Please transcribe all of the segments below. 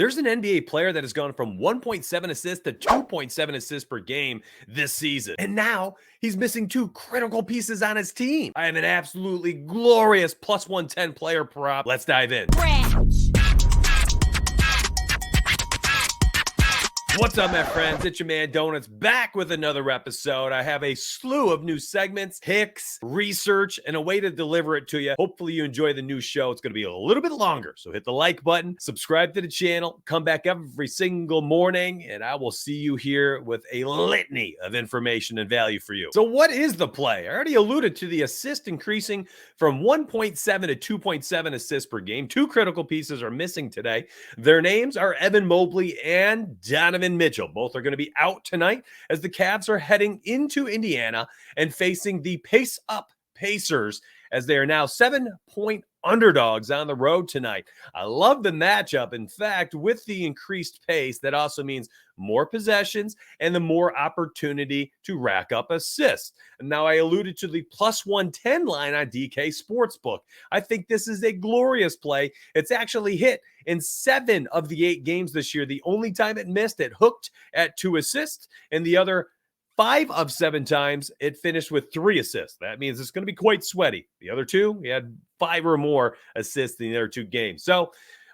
There's an NBA player that has gone from 1.7 assists to 2.7 assists per game this season. And now he's missing two critical pieces on his team. I have an absolutely glorious plus 110 player prop. Let's dive in. What's up, my friends? It's your man Donuts back with another episode. I have a slew of new segments, picks, research, and a way to deliver it to you. Hopefully you enjoy the new show. It's going to be a little bit longer, so hit the like button, subscribe to the channel, come back every single morning, and I will see you here with a litany of information and value for you. So what is the play? I already alluded to the assist increasing from 1.7 to 2.7 assists per game. Two critical pieces are missing today. Their names are Evan Mobley and Donovan Mitchell. Both are going to be out tonight as the Cavs are heading into Indiana and facing the Pace Up Pacers as they are now 7-point underdogs on the road tonight. I love the matchup. In fact, with the increased pace, that also means more possessions and the more opportunity to rack up assists. And now I alluded to the plus 110 line on DK Sportsbook. I think this is a glorious play. It's actually hit in 7 of the 8 games this year. The only time it missed, it hooked at 2 assists, and the other 5 of 7 times it finished with 3 assists. That means it's going to be quite sweaty. The other 2, he had 5 or more assists in the other 2 games. So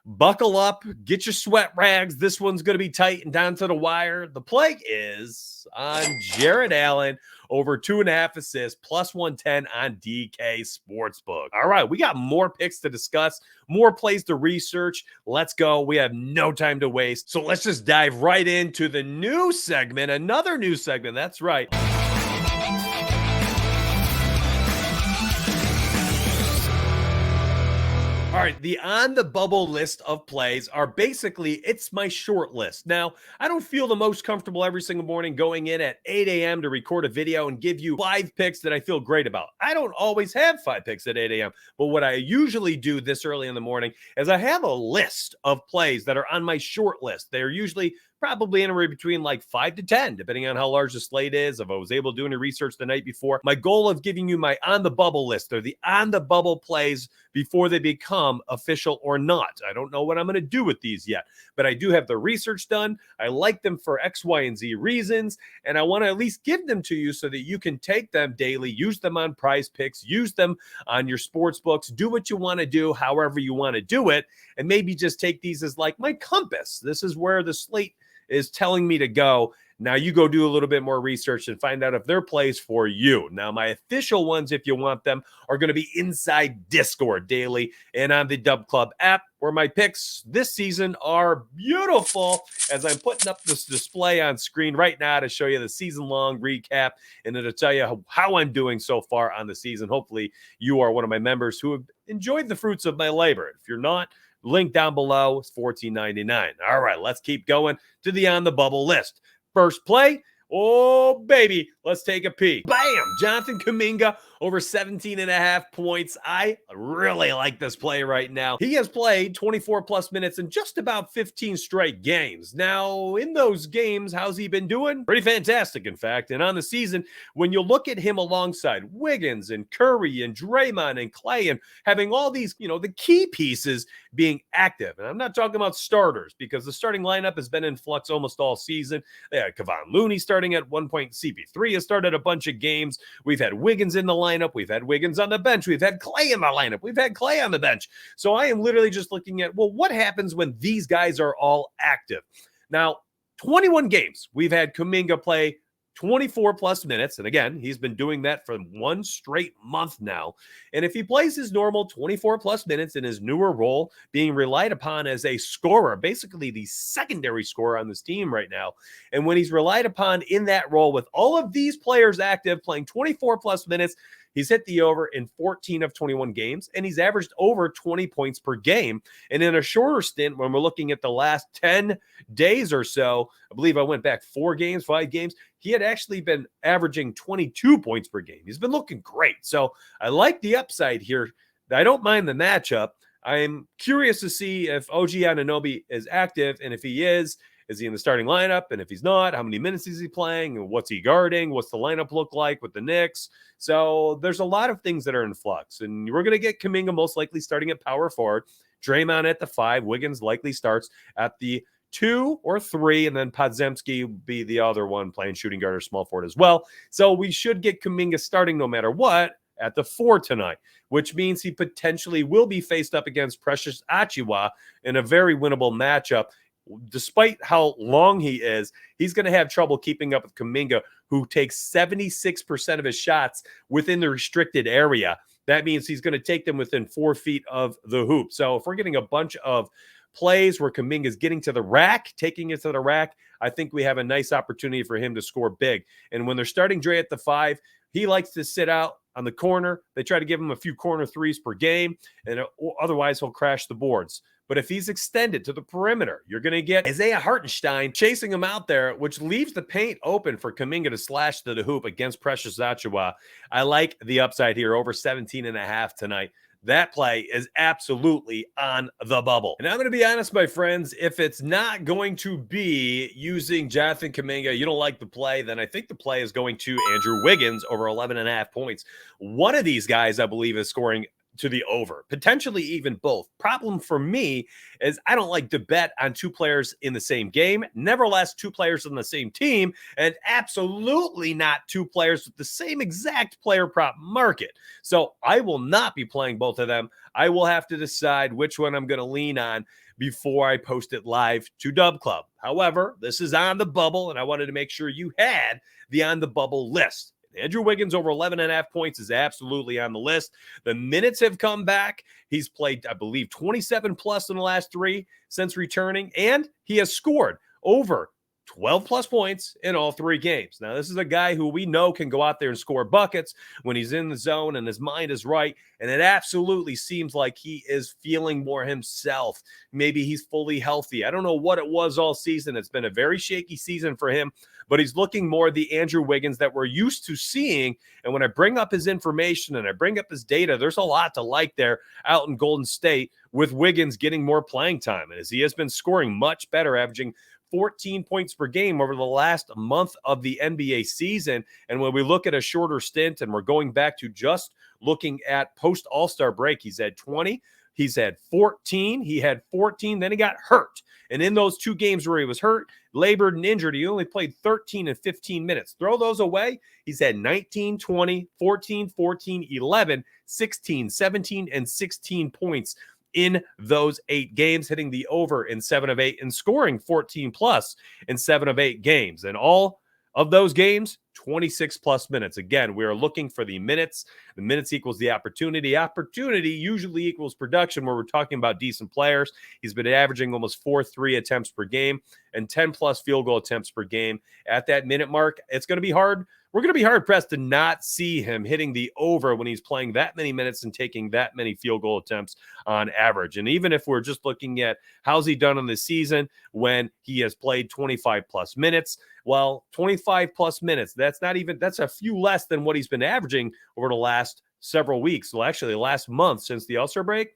buckle up, get your sweat rags. This one's going to be tight and down to the wire. The play is on Jared Allen over 2.5 assists, plus 110 on DK Sportsbook. All right, we got more picks to discuss, more plays to research. Let's go. We have no time to waste. So let's just dive right into the new segment, another new segment. That's right. All right, the on the bubble list of plays are basically, it's my short list. Now, I don't feel the most comfortable every single morning going in at 8 a.m. to record a video and give you 5 picks that I feel great about. I don't always have 5 picks at 8 a.m., but what I usually do this early in the morning is I have a list of plays that are on my short list. They're usually probably anywhere between like 5 to 10, depending on how large the slate is. If I was able to do any research the night before, my goal of giving you my on the bubble list or the on the bubble plays before they become official or not. I don't know what I'm going to do with these yet, but I do have the research done. I like them for X, Y, and Z reasons, and I want to at least give them to you so that you can take them daily, use them on PrizePicks, use them on your sports books, do what you want to do, however you want to do it, and maybe just take these as like my compass. This is where the slate is telling me to go. Now you go do a little bit more research and find out if they're plays for you. Now, my official ones, if you want them, are going to be inside Discord daily and on the Dub Club app, where my picks this season are beautiful, as I'm putting up this display on screen right now to show you the season-long recap and to tell you how I'm doing so far on the season. Hopefully you are one of my members who have enjoyed the fruits of my labor. If you're not, link down below. It's $14.99. All right, let's keep going to the on the bubble list. First play. Oh, baby. Let's take a peek. Bam! Jonathan Kuminga over 17.5 points. I really like this play right now. He has played 24 plus minutes in just about 15 straight games. Now, in those games, how's he been doing? Pretty fantastic, in fact. And on the season, when you look at him alongside Wiggins and Curry and Draymond and Clay and having all these, the key pieces being active. And I'm not talking about starters, because the starting lineup has been in flux almost all season. They had Kevon Looney starting at one point. CP3 has started a bunch of games. We've had Wiggins in the lineup. We've had Wiggins on the bench. We've had Clay in the lineup. We've had Clay on the bench. So I am literally just looking at, well, what happens when these guys are all active? Now, 21 games. We've had Kuminga play 24 plus minutes. And again, he's been doing that for one straight month now. And if he plays his normal 24 plus minutes in his newer role, being relied upon as a scorer, basically the secondary scorer on this team right now, and when he's relied upon in that role with all of these players active, playing 24 plus minutes, he's hit the over in 14 of 21 games, and he's averaged over 20 points per game. And in a shorter stint, when we're looking at the last 10 days or so, I believe I went back 5 games, he had actually been averaging 22 points per game. He's been looking great. So I like the upside here. I don't mind the matchup. I'm curious to see if OG Anunoby is active, and if he is he in the starting lineup? And if he's not, how many minutes is he playing? And what's he guarding? What's the lineup look like with the Knicks? So there's a lot of things that are in flux. And we're going to get Kuminga most likely starting at power forward. Draymond at the 5. Wiggins likely starts at the 2 or 3, and then Podziemski will be the other one playing shooting guard or small forward as well. So we should get Kuminga starting no matter what at the 4 tonight, which means he potentially will be faced up against Precious Achiuwa in a very winnable matchup. Despite how long he is, he's going to have trouble keeping up with Kuminga, who takes 76% of his shots within the restricted area. That means he's going to take them within 4 feet of the hoop. So if we're getting a bunch of plays where Kuminga is getting to the rack, taking it to the rack, I think we have a nice opportunity for him to score big. And when they're starting Dre at the 5, he likes to sit out on the corner. They try to give him a few corner threes per game, and otherwise he'll crash the boards. But if he's extended to the perimeter, you're going to get Isaiah Hartenstein chasing him out there, which leaves the paint open for Kuminga to slash to the hoop against Precious Achiuwa. I like the upside here, over 17.5 tonight. That play is absolutely on the bubble. And I'm going to be honest, my friends, if it's not going to be using Jonathan Kuminga, you don't like the play, then I think the play is going to Andrew Wiggins over 11.5 points. One of these guys, I believe, is scoring to the over, potentially even both. Problem for me is I don't like to bet on 2 players in the same game, nevertheless 2 players on the same team, and absolutely not 2 players with the same exact player prop market. So I will not be playing both of them. I will have to decide which one I'm going to lean on before I post it live to Dub Club. However, this is on the bubble, and I wanted to make sure you had the on the bubble list. Andrew Wiggins over 11.5 points is absolutely on the list. The minutes have come back. He's played, I believe, 27 plus in the last 3 since returning, and he has scored over 12 plus points in all 3 games. Now, this is a guy who we know can go out there and score buckets when he's in the zone and his mind is right. And it absolutely seems like he is feeling more himself. Maybe he's fully healthy. I don't know what it was all season. It's been a very shaky season for him, but he's looking more the Andrew Wiggins that we're used to seeing. And when I bring up his information and I bring up his data, there's a lot to like there out in Golden State with Wiggins getting more playing time. And as he has been scoring much better, averaging 14 points per game over the last month of the NBA season. And when we look at a shorter stint, and we're going back to just looking at post All-Star break, he's had 20, he's had 14, he had 14, then he got hurt. And in those 2 games where he was hurt, labored and injured, he only played 13 and 15 minutes. Throw those away, he's had 19, 20, 14, 14, 11, 16, 17, and 16 points in those 8 games, hitting the over in 7 of 8 and scoring 14 plus in 7 of 8 games. And all of those games, 26 plus minutes. Again, we are looking for the minutes. The minutes equals the opportunity. Opportunity usually equals production, where we're talking about decent players. He's been averaging almost 4 3 attempts per game and 10 plus field goal attempts per game. At that minute mark, it's going to be hard. We're going to be hard-pressed to not see him hitting the over when he's playing that many minutes and taking that many field goal attempts on average. And even if we're just looking at how's he done in the season when he has played 25-plus minutes, well, 25-plus minutes, that's a few less than what he's been averaging over the last several weeks. Well, actually, last month since the All-Star break.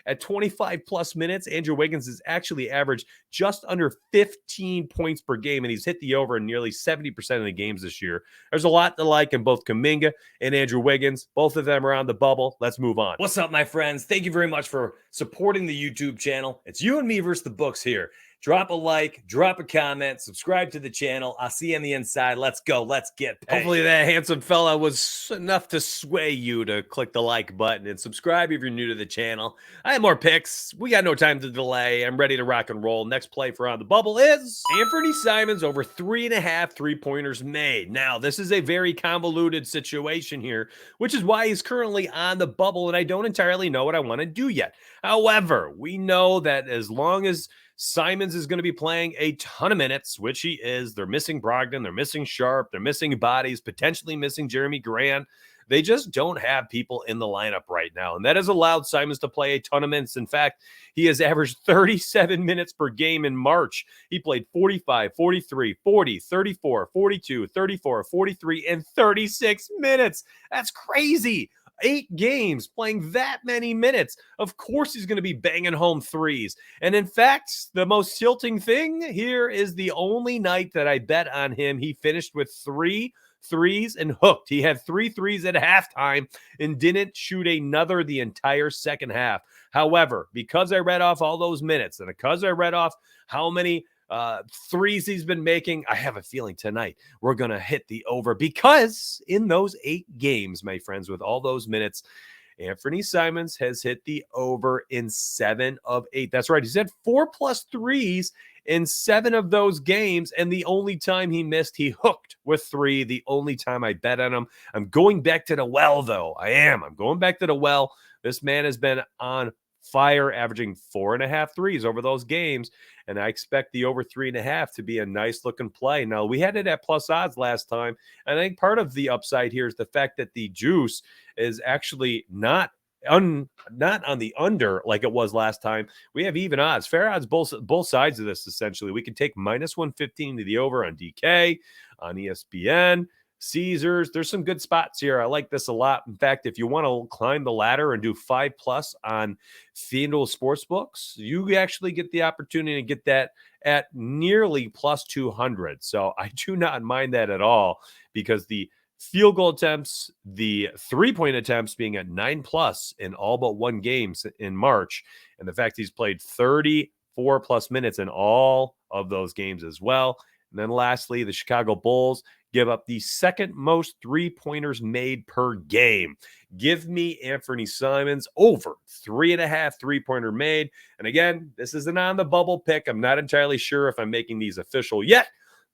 At 25 plus minutes, Andrew Wiggins has actually averaged just under 15 points per game, and he's hit the over in nearly 70% of the games this year. There's a lot to like in both Kuminga and Andrew Wiggins. Both of them are on the bubble. Let's move on. What's up, my friends? Thank you very much for supporting the YouTube channel. It's you and me versus the books here. Drop a like, drop a comment, subscribe to the channel. I'll see you on the inside. Let's go. Let's get paid. Hopefully that handsome fella was enough to sway you to click the like button and subscribe if you're new to the channel. I have more picks. We got no time to delay. I'm ready to rock and roll. Next play for On the Bubble is Anthony Simons over 3.5 3-pointers made. Now, this is a very convoluted situation here, which is why he's currently on the bubble, and I don't entirely know what I want to do yet. However, we know that as long as Simons is going to be playing a ton of minutes, which he is. They're missing Brogdon. They're missing Sharp. They're missing bodies, potentially missing Jeremy Grant. They just don't have people in the lineup right now. And that has allowed Simons to play a ton of minutes. In fact, he has averaged 37 minutes per game in March. He played 45, 43, 40, 34, 42, 34, 43, and 36 minutes. That's crazy. 8 games playing that many minutes. Of course he's going to be banging home threes. And in fact, the most tilting thing here is the only night that I bet on him, he finished with 3 threes and hooked. He had 3 threes at halftime and didn't shoot another the entire second half. However, because I read off all those minutes and because I read off how many threes he's been making, I have a feeling tonight we're going to hit the over, because in those 8 games, my friends, with all those minutes, Anthony Simons has hit the over in 7 of 8. That's right. He's had 4+ threes in 7 of those games. And the only time he missed, he hooked with 3. The only time I bet on him. I'm going back to the well, though. I'm going back to the well. This man has been on fire, averaging 4.5 threes over those games. And I expect the over 3.5 to be a nice looking play. Now, we had it at plus odds last time. And I think part of the upside here is the fact that the juice is actually not on the under like it was last time. We have even odds, fair odds, both sides of this. Essentially, we can take minus 115 to the over on DK, on ESPN, Caesars. There's some good spots here. I like this a lot. In fact, if you want to climb the ladder and do 5+ on FanDuel Sportsbooks, you actually get the opportunity to get that at nearly plus 200. So I do not mind that at all, because the field goal attempts, the 3-point attempts being at 9+ in all but 1 game in March, and the fact he's played 34+ minutes in all of those games as well. And then lastly, the Chicago Bulls give up the second most 3-pointers made per game. Give me Anthony Simons over 3.5 3-pointer made. And again, this is an on the bubble pick. I'm not entirely sure if I'm making these official yet,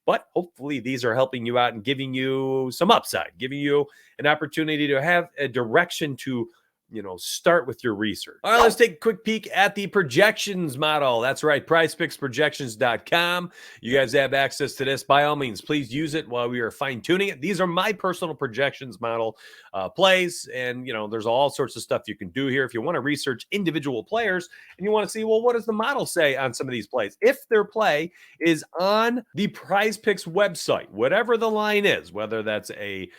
but hopefully these are helping you out and giving you some upside, giving you an opportunity to have a direction to, start with your research. All right, let's take a quick peek at the projections model. That's right, PrizePicksProjections.com. You guys have access to this. By all means, please use it while we are fine-tuning it. These are my personal projections model plays, and, there's all sorts of stuff you can do here. If you want to research individual players and you want to see, well, what does the model say on some of these plays? If their play is on the PrizePicks website, whatever the line is, whether that's a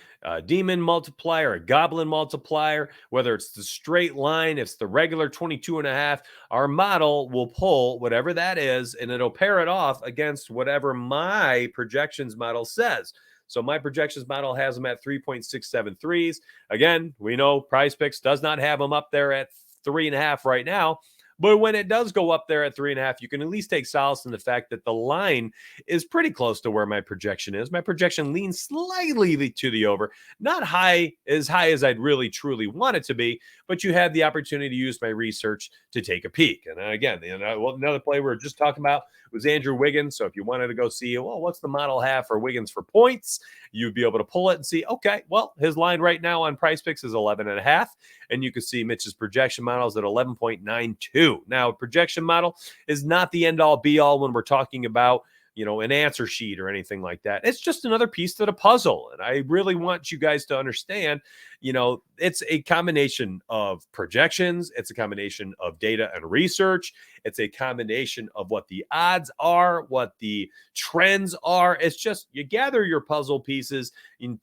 demon multiplier, a goblin multiplier, whether it's the straight line, it's the regular 22.5, our model will pull whatever that is, and it'll pair it off against whatever my projections model says. So my projections model has them at 3.67 threes. Again, we know PrizePicks does not have them up there at 3.5 right now. But when it does go up there at 3.5, you can at least take solace in the fact that the line is pretty close to where my projection is. My projection leans slightly to the over, not high as I'd really truly want it to be, but you have the opportunity to use my research to take a peek. And again, another play we were just talking about was Andrew Wiggins. So if you wanted to go see, well, what's the model have for Wiggins for points, you'd be able to pull it and see, okay, well, his line right now on PrizePicks is 11.5. And you can see Mitch's projection model is at 11.92. Now, a projection model is not the end-all, be-all when we're talking about, an answer sheet or anything like that. It's just another piece to the puzzle. And I really want you guys to understand, it's a combination of projections. It's a combination of data and research. It's a combination of what the odds are, what the trends are. It's just you gather your puzzle pieces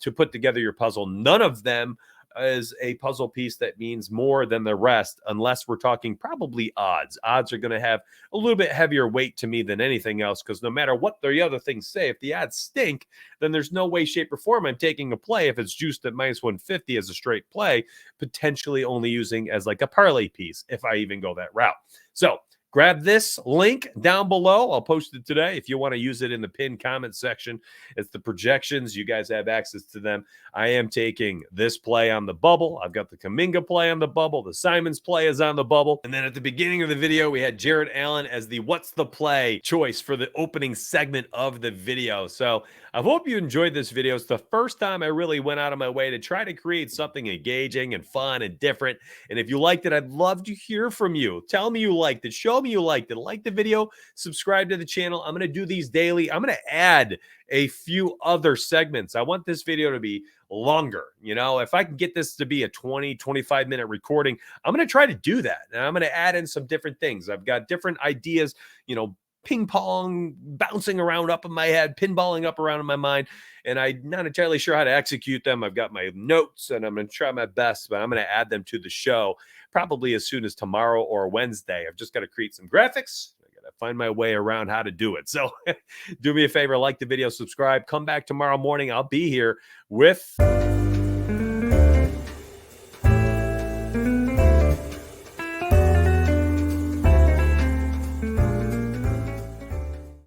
to put together your puzzle. None of them is a puzzle piece that means more than the rest, unless we're talking probably odds. Odds are going to have a little bit heavier weight to me than anything else, because no matter what the other things say, if the odds stink, then there's no way, shape, or form I'm taking a play if it's juiced at minus 150 as a straight play, potentially only using as like a parlay piece if I even go that route. So grab this link down below. I'll post it today if you want to use it in the pinned comment section. It's the projections. You guys have access to them. I am taking this play on the bubble. I've got the Kuminga play on the bubble. The Simons play is on the bubble. And then at the beginning of the video, we had Jared Allen as the what's the play choice for the opening segment of the video. So I hope you enjoyed this video. It's the first time I really went out of my way to try to create something engaging and fun and different. And if you liked it, I'd love to hear from you. Tell me you liked it. Show me you liked it. Like the video, subscribe to the channel. I'm going to do these daily. I'm going to add a few other segments. I want this video to be longer. If I can get this to be a 20-25 minute recording, I'm going to try to do that. And I'm going to add in some different things. I've got different ideas, ping pong bouncing around up in my head, pinballing up around in my mind, and I'm not entirely sure how to execute them. I've got my notes and I'm going to try my best, but I'm going to add them to the show probably as soon as tomorrow or Wednesday. I've just got to create some graphics. I got gotta find my way around how to do it. So do me a favor, like the video, subscribe, come back tomorrow morning. I'll be here with